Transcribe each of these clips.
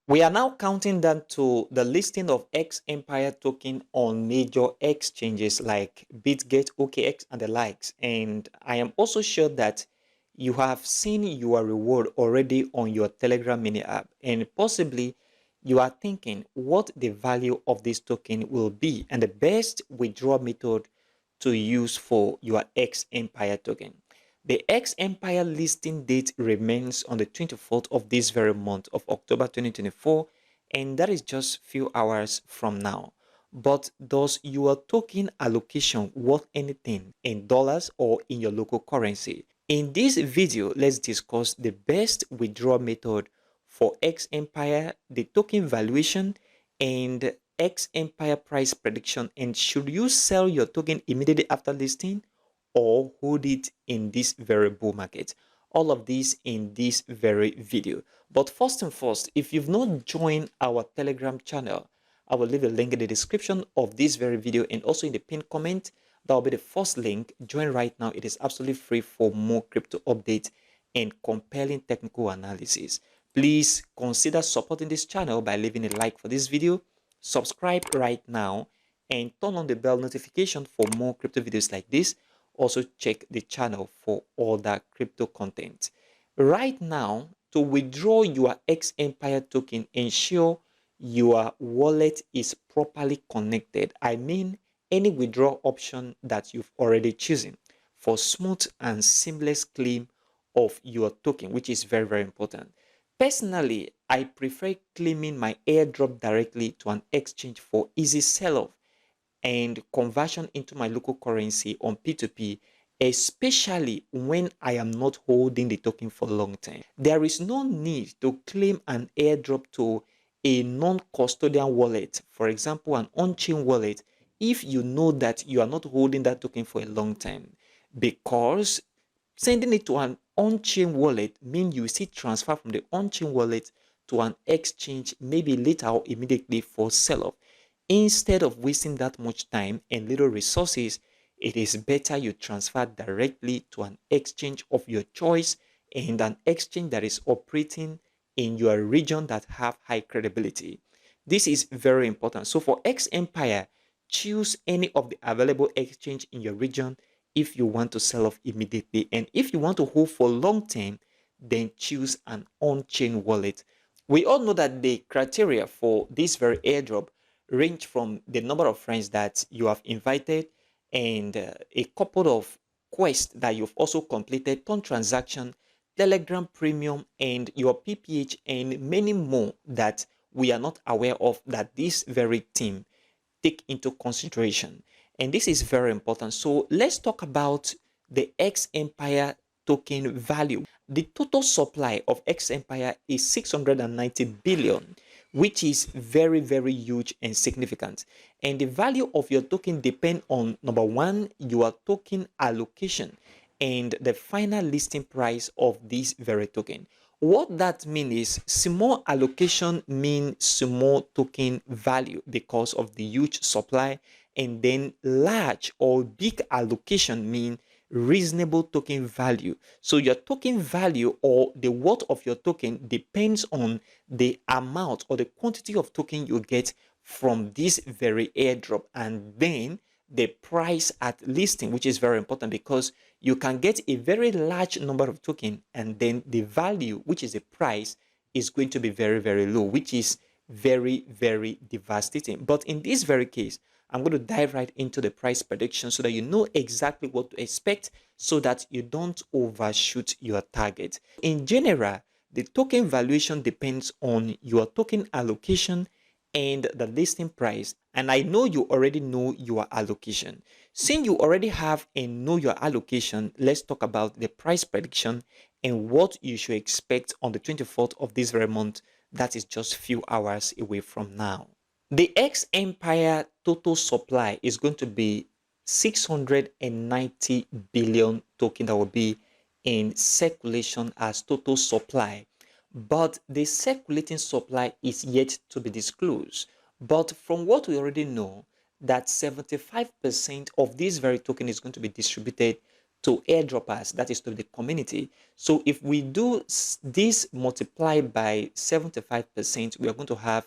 We are now counting down to the listing of X Empire token on major exchanges like Bitget, OKX, and the likes. And I am also sure that you have seen your reward already on your Telegram mini app, and possibly you are thinking what the value of this token will be and the best withdrawal method to use for your X Empire token. The X Empire listing date remains on the 24th of this very month of October 2024, and that is just few hours from now. But does your token allocation worth anything in dollars or in your local currency? In this video, let's discuss the best withdrawal method for X Empire, the token valuation, and X Empire price prediction. And should you sell your token immediately after listing or hold it in this very bull market? All of this in this very video. But first and first, if you've not joined our Telegram channel, I will leave a link in the description of this very video and also in the pinned comment. That will be the first link. Join right now. It is absolutely free for more crypto updates and compelling technical analysis. Please consider supporting this channel by leaving a like for this video, subscribe right now, and turn on the bell notification for more crypto videos like this. Also check the channel for all that crypto content. Right now, to withdraw your X Empire token, ensure your wallet is properly connected. I mean, any withdrawal option that you've already chosen for smooth and seamless claim of your token, which is very, very important. Personally, I prefer claiming my airdrop directly to an exchange for easy sell-off and conversion into my local currency on P2P, especially when I am not holding the token for long time. There is no need to claim an airdrop to a non-custodian wallet, for example, an on-chain wallet, if you know that you are not holding that token for a long time, because sending it to an on-chain wallet means you see transfer from the on-chain wallet to an exchange maybe later or immediately for sell-off. Instead of wasting that much time and little resources, it is better you transfer directly to an exchange of your choice and an exchange that is operating in your region that have high credibility. This is very important. So for X Empire, choose any of the available exchange in your region if you want to sell off immediately. And if you want to hold for long term, then choose an on-chain wallet. We all know that the criteria for this very airdrop range from the number of friends that you have invited and a couple of quests that you've also completed, ton transaction, Telegram premium, and your PPH, and many more that we are not aware of that this very team take into consideration. And this is very important. So let's talk about the X Empire token value. The total supply of X Empire is 690 billion, which is very, very huge and significant. And the value of your token depends on, number one, your token allocation and the final listing price of this very token. What that means is small allocation means small token value because of the huge supply, and then large or big allocation mean reasonable token value. So your token value or the worth of your token depends on the amount or the quantity of token you get from this very airdrop, and then the price at listing, which is very important because you can get a very large number of token and then the value, which is the price, is going to be very, very low, which is very, very devastating. But in this very case, I'm going to dive right into the price prediction so that you know exactly what to expect so that you don't overshoot your target. In general, the token valuation depends on your token allocation and the listing price. And I know you already know your allocation. Since you already have and know your allocation, let's talk about the price prediction and what you should expect on the 24th of this very month. That is just a few hours away from now. The X Empire total supply is going to be 690 billion token that will be in circulation as total supply. But the circulating supply is yet to be disclosed. But from what we already know, that 75% of this very token is going to be distributed to airdroppers, that is to the community. So if we do this multiplied by 75%, we are going to have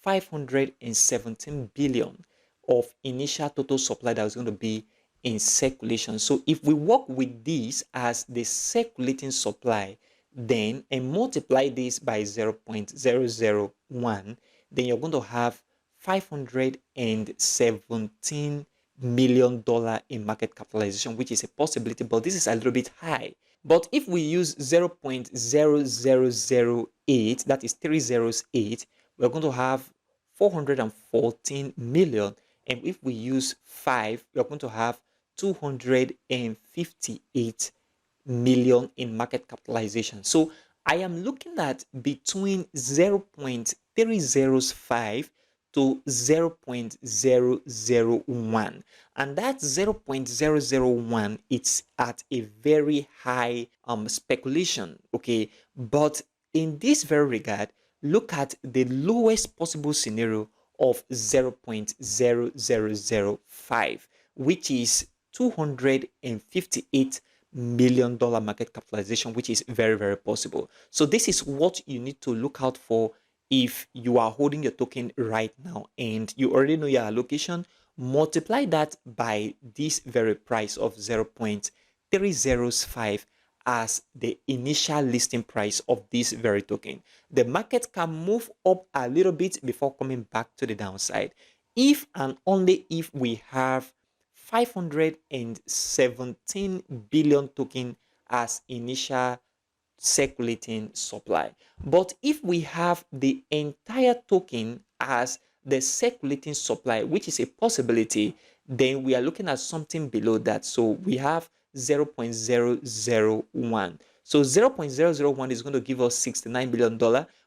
517 billion of initial total supply that is going to be in circulation. So if we work with this as the circulating supply, then and multiply this by 0.001, then you're going to have $517 million in market capitalization, which is a possibility, but this is a little bit high. But if we use 0.0008, that is 308, we're going to have 414 million. And if we use 5, we're going to have 258 million in market capitalization. So I am looking at between 0.305 to 0.001, and that 0.001, it's at a very high speculation, okay? But in this very regard, look at the lowest possible scenario of 0.0005, which is $258 million market capitalization, which is very, very possible. So this is what you need to look out for if you are holding your token right now and you already know your allocation. Multiply that by this very price of 0.305 as the initial listing price of this very token. The market can move up a little bit before coming back to the downside, if and only if we have 517 billion token as initial circulating supply. But if we have the entire token as the circulating supply, which is a possibility, then we are looking at something below that. So we have 0.001. So 0.001 is going to give us $69 billion,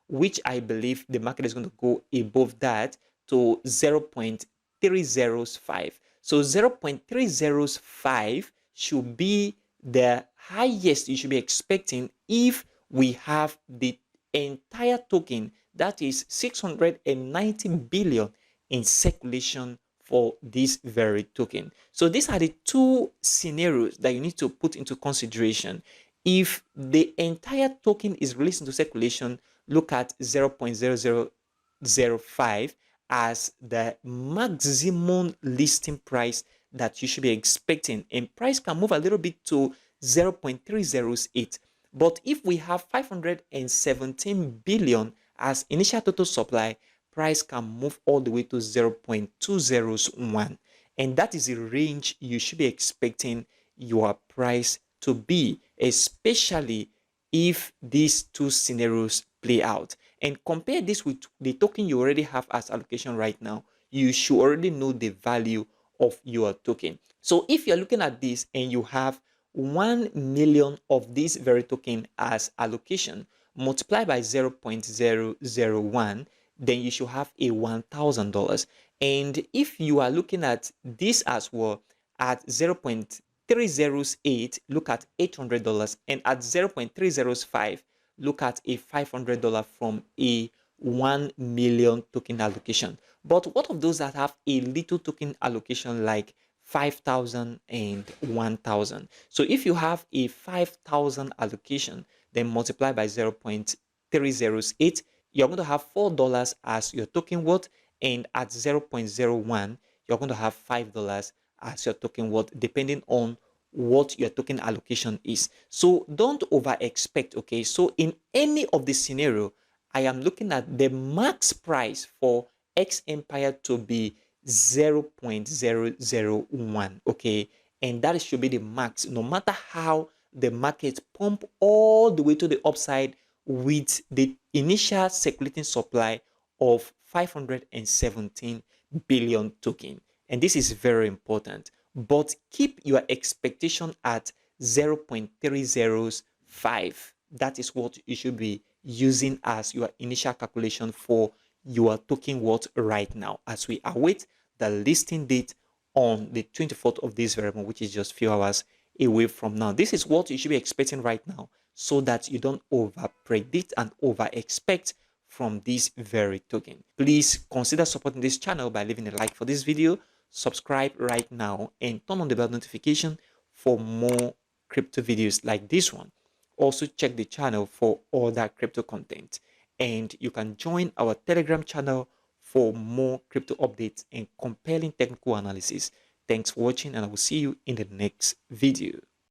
which I believe the market is going to go above that to 0.305. So 0.305 should be the highest you should be expecting if we have the entire token, that is 690 billion in circulation for this very token. So these are the two scenarios that you need to put into consideration. If the entire token is released into circulation, look at 0.0005 as the maximum listing price that you should be expecting, and price can move a little bit to 0.308. But if we have 517 billion as initial total supply, price can move all the way to 0.201, and that is the range you should be expecting your price to be, especially if these two scenarios play out. And compare this with the token you already have as allocation right now. You should already know the value of your token. So if you're looking at this and you have 1 million of this very token as allocation, multiply by 0.001, then you should have a $1,000. And if you are looking at this as well, at 0.308, look at $800, and at 0.305, look at a $500 from a 1 million token allocation. But what of those that have a little token allocation like 5,000 and 1,000? So if you have a 5,000 allocation, then multiply by 0.308, you're going to have $4 as your token worth, and at 0.01, you're going to have $5 as your token worth, depending on what your token allocation is. So don't over expect, okay? So in any of the scenario, I am looking at the max price for X Empire to be 0.001, okay? And that should be the max, no matter how the market pump all the way to the upside with the initial circulating supply of 517 billion token. And this is very important. But keep your expectation at 0.305. That is what you should be using as your initial calculation for your token worth right now, as we await the listing date on the 24th of this very month, which is just a few hours away from now. This is what you should be expecting right now, so that you don't over predict and over expect from this very token. Please consider supporting this channel by leaving a like for this video, subscribe right now, and turn on the bell notification for more crypto videos like this one. Also check the channel for other crypto content, and you can join our Telegram channel for more crypto updates and compelling technical analysis. Thanks for watching, and I will see you in the next video.